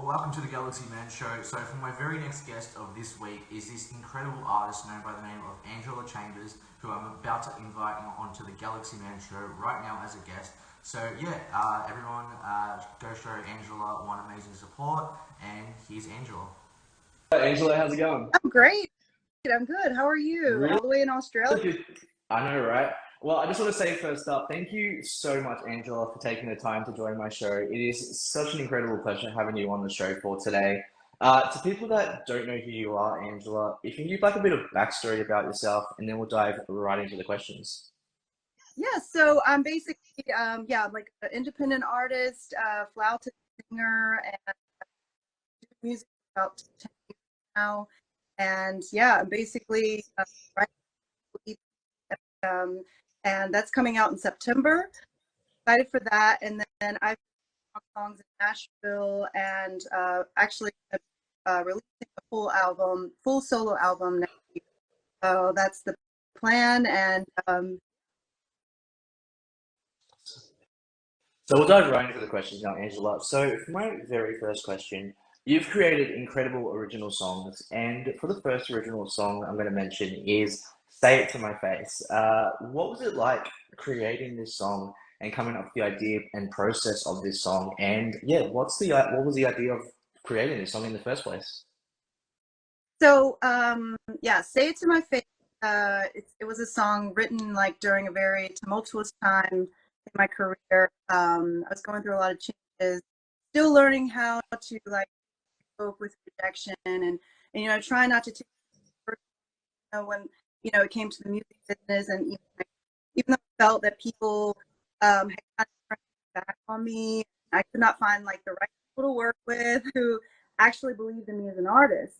Welcome to the Galaxy Man Show. So, for my very next guest of this week is this incredible artist known by the name of Angela Chambers, who I'm about to invite onto the Galaxy Man Show right now as a guest. So, everyone, go show Angela one amazing support, and here's Angela. Hi, Angela, how's it going? I'm great. I'm good. How are you? Really All the way in Australia? good. I know, right? Well, I just want to say first up, thank you so much, Angela, for taking the time to join my show. It is such an incredible pleasure having you on the show for today. To people that don't know who you are, Angela, if you can give like a bit of backstory about yourself, and then we'll dive right into the questions. Yeah, so I'm basically, I'm like an independent artist, flautist, singer, and do music for about 10 years now. And yeah, I'm basically writing, um, and that's coming out in September. Excited for that. And then I've done songs in Nashville and actually releasing a full solo album next year. So that's the plan. And So we'll dive right into the questions now, Angela. So for my very first question, you've created incredible original songs, and for the first original song I'm going to mention is "Say It to My Face." What was it like creating this song and coming up with the idea and process of this song? And yeah, what was the idea of creating this song in the first place? So, yeah, Say It to My Face. It was a song written like during a very tumultuous time in my career. I was going through a lot of changes, still learning how to like cope with rejection and try not to take it personal when, it came to the music business. And even though I felt that people had kind of turned back on me, I could not find like the right people to work with who actually believed in me as an artist.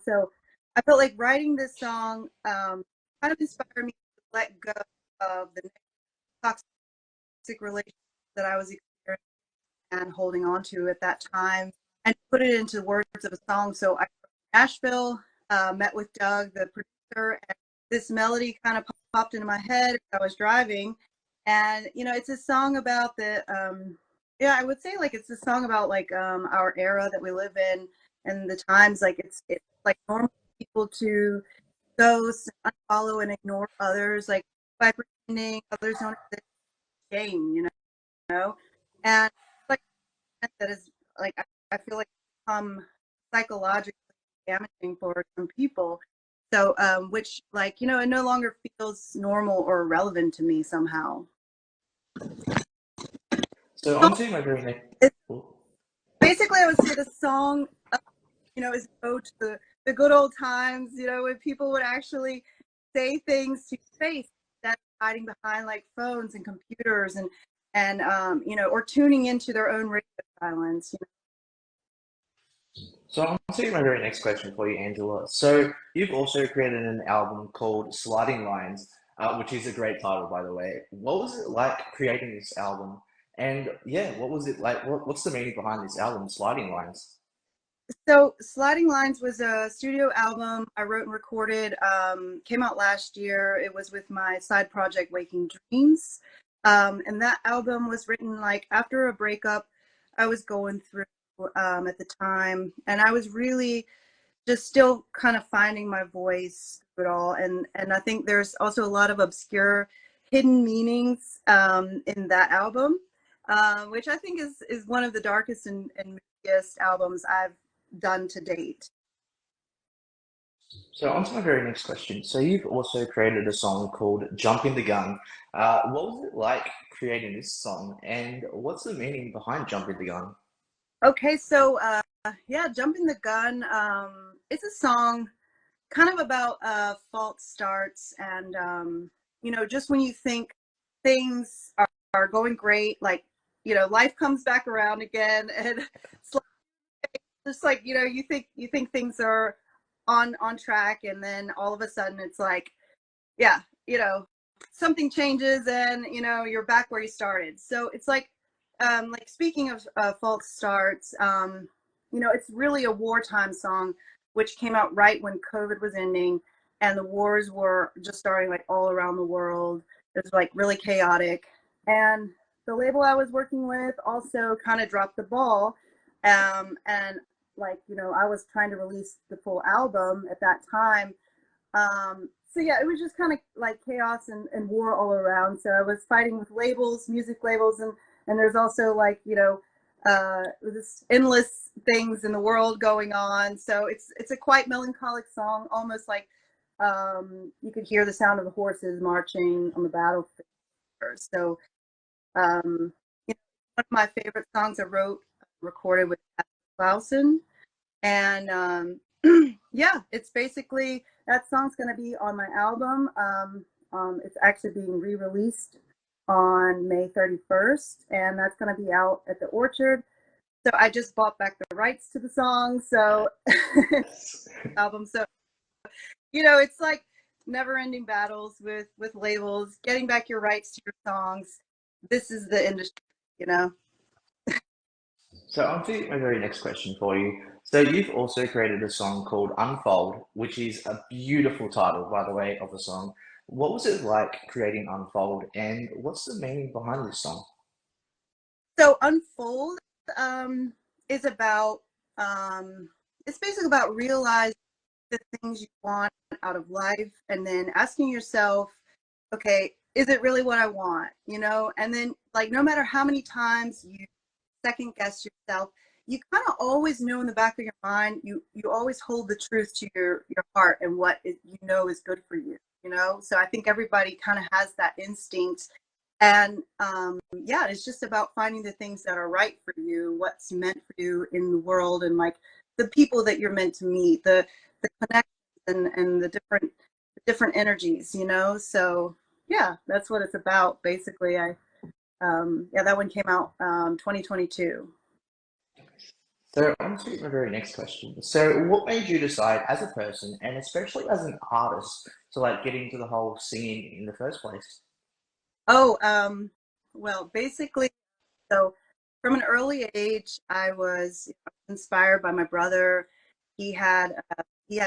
So I felt like writing this song kind of inspired me to let go of the toxic relationship that I was experiencing and holding on to at that time and put it into words of a song. So I went to Nashville, met with Doug, the producer, and this melody kind of popped into my head as I was driving. And, it's a song about yeah, I would say like it's a song about like our era that we live in and the times like it's like normal for people to ghost, unfollow, and ignore others, like by pretending others don't exist, shame. And like that is like I feel like become psychologically damaging for some people. So which like it no longer feels normal or relevant to me somehow. So on to my very next. It's, Oh, basically, I would say the song, is go to the good old times, when people would actually say things to your face instead of hiding behind like phones and computers and or tuning into their own radio silence. So on to my very next question for you, Angela. So you've also created an album called Sliding Lines, which is a great title, by the way. What was it like creating this album? And yeah, what was it like? What's the meaning behind this album, Sliding Lines? So Sliding Lines was a studio album I wrote and recorded, came out last year. It was with my side project Waking Dreams. And that album was written like after a breakup I was going through at the time. And I was really just still kind of finding my voice through it all. And I think there's also a lot of obscure hidden meanings in that album, which I think is one of the darkest and moodiest albums I've done to date. So on to my very next question. So you've also created a song called Jumping the Gun. What was it like creating this song? And what's the meaning behind Jumping the Gun? Okay, so yeah, Jumping the Gun. It's a song kind of about false starts and just when you think things are going great, like life comes back around again and it's like, just like you think things are on track and then all of a sudden it's like yeah, something changes and you're back where you started. So it's like speaking of false starts, it's really a wartime song, which came out right when COVID was ending and the wars were just starting like all around the world. It was like really chaotic. And the label I was working with also kind of dropped the ball And like, you know, I was trying to release the full album at that time. So yeah, it was just kind of like chaos and war all around. So I was fighting with labels, music labels, and there's also like, you know, this endless things in the world going on. So it's a quite melancholic song, almost like you could hear the sound of the horses marching on the battlefield. So you know, one of my favorite songs I wrote, recorded with Clausen. And yeah, it's basically, that song's going to be on my album. It's actually being re-released on May 31st, and that's going to be out at the Orchard. So I just bought back the rights to the song, so album. So you know, it's like never-ending battles with labels, getting back your rights to your songs. This is the industry, you know. So on to my very next question for you. So you've also created a song called Unfold, which is a beautiful title, by the way, of the song. What was it like creating Unfold, and what's the meaning behind this song? So Unfold is about it's basically about realizing the things you want out of life, and then asking yourself, okay, is it really what I want? You know, and then like no matter how many times you second guess yourself, you kind of always know in the back of your mind, you always hold the truth to your heart and what you know is good for you. You know, so I think everybody kind of has that instinct. And yeah, it's just about finding the things that are right for you, what's meant for you in the world, and like the people that you're meant to meet, the connections and the different energies, you know. So yeah, that's what it's about basically. I yeah, that one came out 2022. So on to my very next question. So what made you decide as a person, and especially as an artist, to like get into the whole singing in the first place? Oh, well, basically, so from an early age, I was inspired by my brother. He had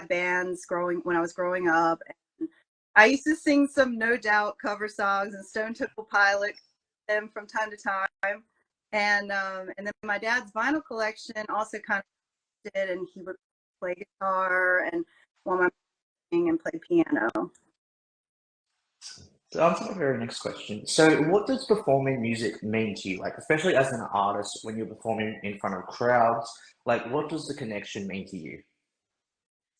bands growing when I was growing up, and I used to sing some No Doubt cover songs and Stone Temple Pilot them from time to time. And then my dad's vinyl collection also kind of did, and he would play guitar and while my mom sing and play piano. So on to my very next question. So what does performing music mean to you? Like, especially as an artist, when you're performing in front of crowds, like what does the connection mean to you?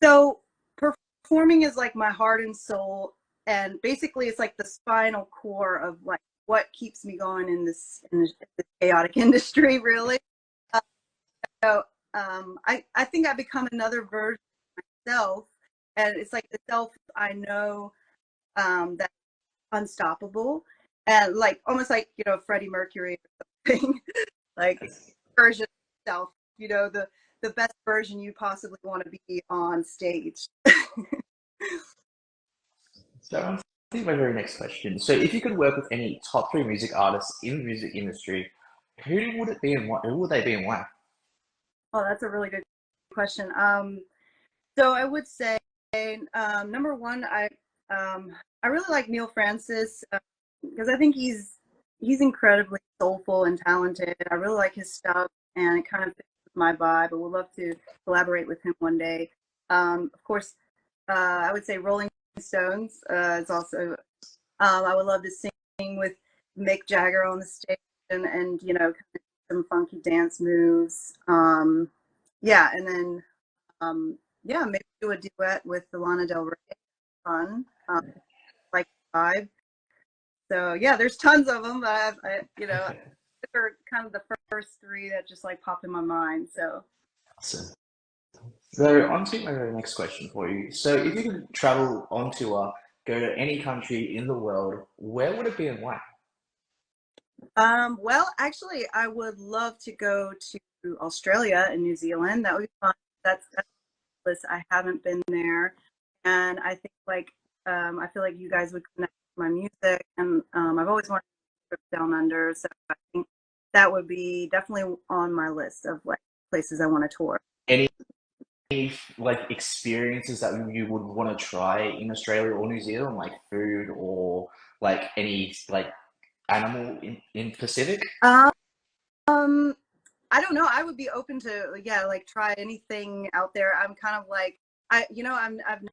So performing is like my heart and soul, and basically it's like the spinal core of like what keeps me going in this chaotic industry, really. Uh, so I think I become another version of myself, and it's like the self I know that's unstoppable, and like almost like, you know, Freddie Mercury or something, like version of self, you know, the best version you possibly want to be on stage. So on to my very next question. So if you could work with any top three music artists in the music industry, who would it be and why? Who would they be and why? Oh, that's a really good question. So I would say, number one, I really like Neil Francis, because I think he's incredibly soulful and talented. I really like his stuff, and it kind of fits with my vibe. I would love to collaborate with him one day. Of course, I would say Rolling Stones is also. I would love to sing with Mick Jagger on the stage, and you know, kind of some funky dance moves. Yeah, and then yeah, maybe do a duet with the Lana Del Rey. Fun, like vibe. So yeah, there's tons of them, but you know, they're kind of the first three that just like popped in my mind. So So, so on to my very next question for you. So if you could travel on tour, go to any country in the world, where would it be and why? well, actually, I would love to go to Australia and New Zealand. That would be fun. That's list. I haven't been there, and I think like I feel like you guys would connect with my music, and I've always wanted to trip down under, so I think that would be definitely on my list of like places I want to tour. Any like experiences that you would want to try in Australia or New Zealand, like food or like any like animal in Pacific? Um, I don't know. I would be open to, yeah, like try anything out there. I'm kind of like, I've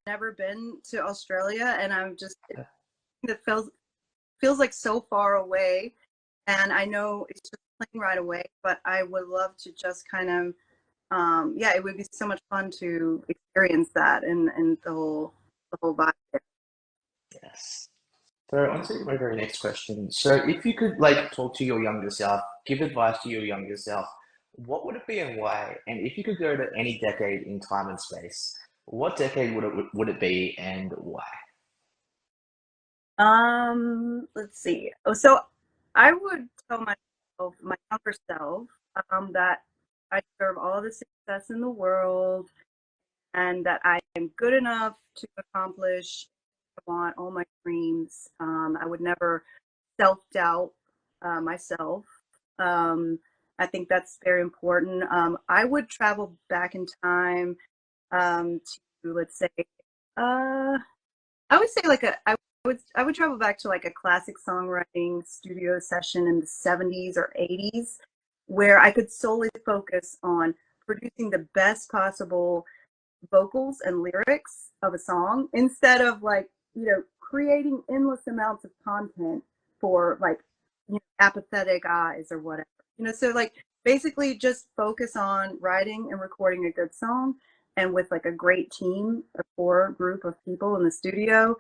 never been to Australia, and I'm just, it feels like so far away. And I know it's just a plane ride away, but I would love to just kind of, yeah, it would be so much fun to experience that and the whole vibe there. Yes. So on to my very next question. So if you could like talk to your younger self, give advice to your younger self, what would it be and why? And if you could go to any decade in time and space, what decade would it be and why? Let's see. Oh, so I would tell myself, my younger self, that I deserve all the success in the world and that I am good enough to accomplish what I want, all my dreams. I would never self-doubt myself. Um, I think that's very important. I would travel back in time to, let's say, uh, I would say like I would travel back to like a classic songwriting studio session in the 70s or 80s where I could solely focus on producing the best possible vocals and lyrics of a song instead of like, creating endless amounts of content for like, apathetic eyes or whatever. So like basically just focus on writing and recording a good song and with like a great team, a core group of people in the studio.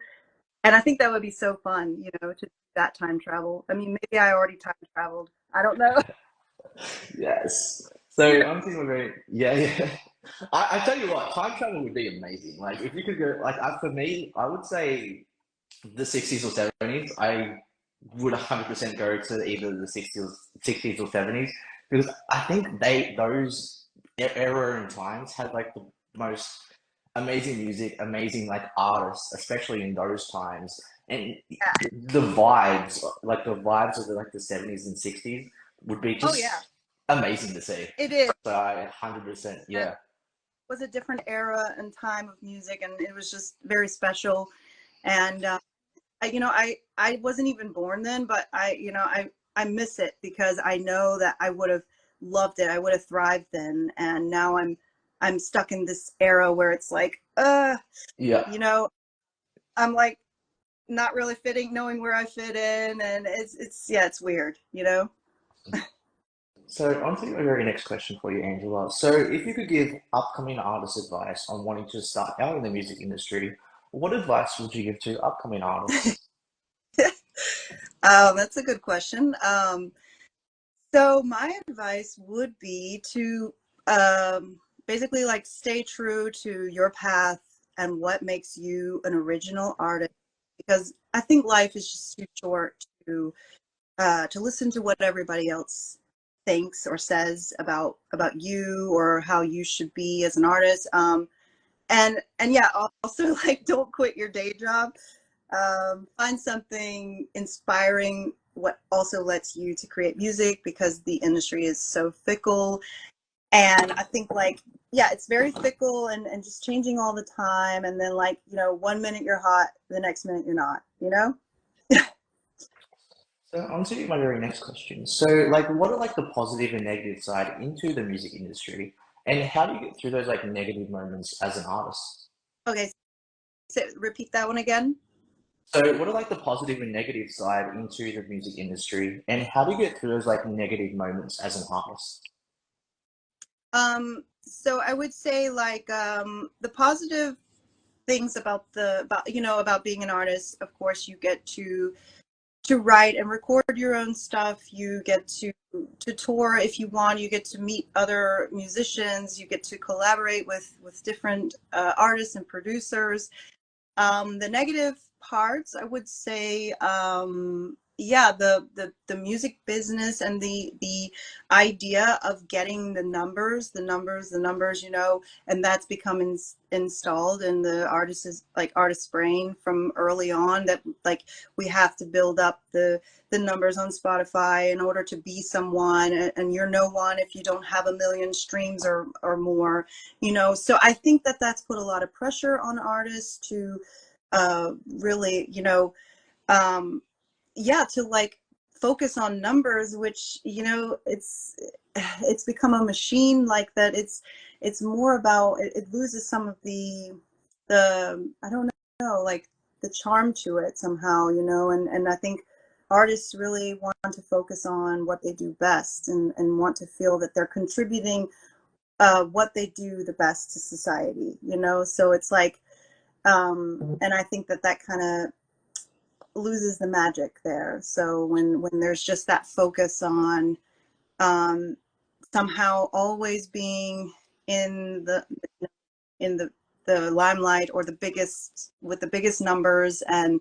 And I think that would be so fun, to do that time travel. I mean, maybe I already time traveled. I don't know. Yes. So You know, I'm thinking very, yeah, yeah. I tell you what, time travel would be amazing. Like if you could go, like for me, I would say the 60s or 70s. I would 100% go to either the 60s or 70s because I think those era and times had like the most amazing music, amazing like artists, especially in those times, and yeah. the vibes of like the 70s and 60s would be Oh yeah, just amazing to see. it is. So I 100%, It yeah. was a different era and time of music, and it was just very special. And I wasn't even born then, but I miss it because I know that I would have loved it. I would have thrived then, and now I'm stuck in this era where it's like, Yeah. you know, I'm like not really fitting, knowing where I fit in, and it's yeah, it's weird. So on to my very next question for you, Angela. So if you could give upcoming artists advice on wanting to start out in the music industry, what advice would you give to upcoming artists? That's a good question. So my advice would be to basically like stay true to your path and what makes you an original artist, because I think life is just too short to listen to what everybody else thinks or says about you or how you should be as an artist. And yeah, also like don't quit your day job. Find something inspiring what also lets you to create music, because the industry is so fickle. And I think like, yeah, it's very fickle and just changing all the time. And then like, 1 minute you're hot, the next minute you're not. So on to my very next question. So like what are like the positive and negative side into the music industry and how do you get through those like negative moments as an artist? Okay, so repeat that one again. So what are like the positive and negative side into the music industry and how do you get through those like negative moments as an artist? So I would say like the positive things about being an artist, of course, you get to write and record your own stuff. You get to tour if you want. You get to meet other musicians. You get to collaborate with different artists and producers. The negative parts, I would say, yeah, the music business and the idea of getting the numbers, and that's become installed in the artist's brain from early on, that like we have to build up the numbers on Spotify in order to be someone, and you're no one if you don't have 1 million streams or more. So I think that that's put a lot of pressure on artists to really, um, yeah, to like focus on numbers, which, it's become a machine like that. It's more about, it loses some of the I don't know, like the charm to it somehow, and I think artists really want to focus on what they do best, and want to feel that they're contributing what they do the best to society, so it's like, and I think that kind of loses the magic there. So when there's just that focus on um, somehow always being in the limelight, or the biggest, with the biggest numbers. And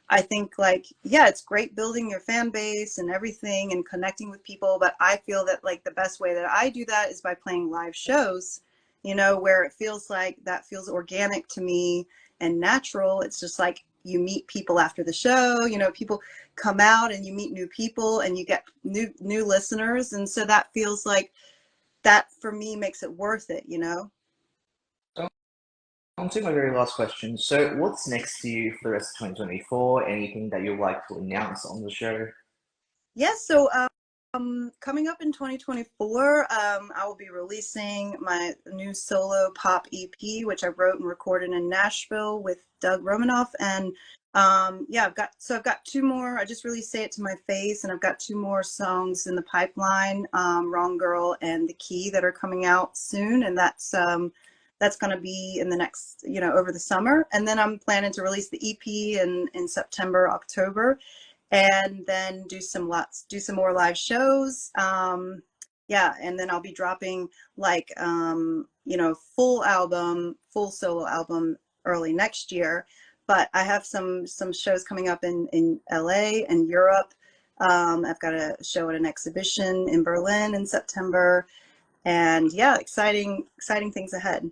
I think, like, yeah, it's great building your fan base and everything and connecting with people, but I feel that, like, the best way that I do that is by playing live shows, where it feels like that feels organic to me and natural. It's just like you meet people after the show, people come out and you meet new people and you get new listeners, and so that feels like that for me makes it worth it. On to my very last question. So, what's next for you for the rest of 2024? Anything that you'd like to announce on the show? Yes, so coming up in 2024, I will be releasing my new solo pop EP, which I wrote and recorded in Nashville with Doug Romanoff. And yeah, I've got two more. I just released Say It to My Face, and I've got two more songs in the pipeline, Wrong Girl and The Key, that are coming out soon, and that's going to be in the next, over the summer. And then I'm planning to release the EP in September, October, and then do some more live shows. Yeah, and then I'll be dropping, like, full solo album early next year. But I have some shows coming up in LA and Europe. I've got a show at an exhibition in Berlin in September, and yeah, exciting things ahead.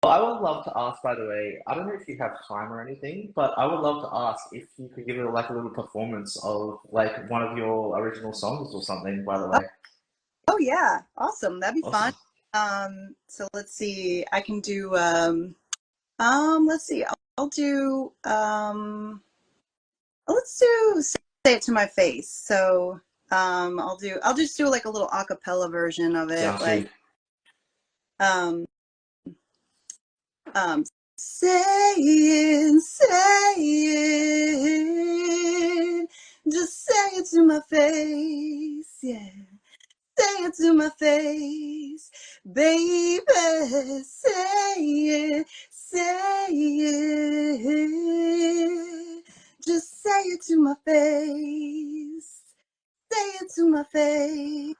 Well, I would love to ask, by the way, I don't know if you have time or anything, but I would love to ask if you could give it like a little performance of like one of your original songs or something, by the way. Oh yeah, awesome. That'd be fun. Awesome. So let's see. I can do let's see. I'll do let's do Say It to My Face. So I'll just do like a little a cappella version of it, Sounds like good. um um say it, just say it to my face, yeah. Say it to my face, baby. Say it. Just say it to my face. Say it to my face,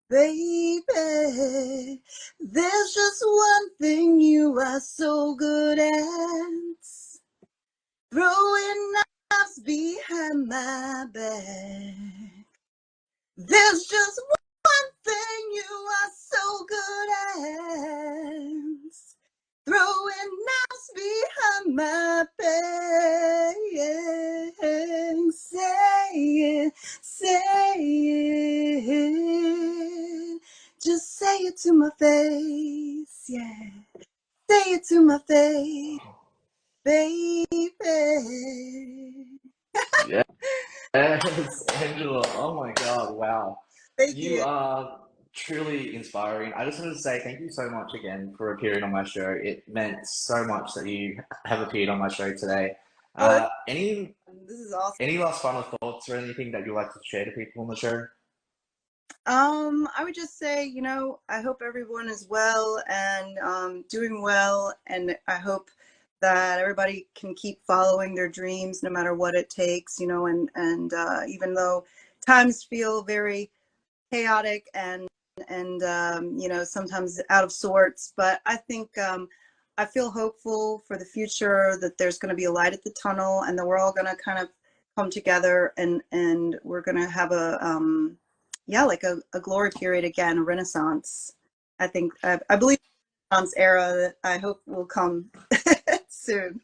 baby. There's just one thing you are so good at: throwing knives behind my back. There's just one thing you are so good at: throwing knives behind my back. Say it, just say it to my face, yeah. Say it to my face, baby. Yeah. Yes, Angela. Oh my God. Wow. Thank You you. are truly inspiring. I just wanted to say thank you so much again for appearing on my show. It meant so much that you have appeared on my show today. Oh, Any this is awesome. any last final thoughts or anything that you'd like to share to people on the show? I would just say, I hope everyone is well and doing well, and I hope that everybody can keep following their dreams no matter what it takes, and even though times feel very chaotic and sometimes out of sorts, but I think I feel hopeful for the future, that there's going to be a light at the tunnel, and that we're all going to kind of come together, and we're going to have yeah, like a glory period again, a renaissance. I think I believe Renaissance era that I hope will come soon.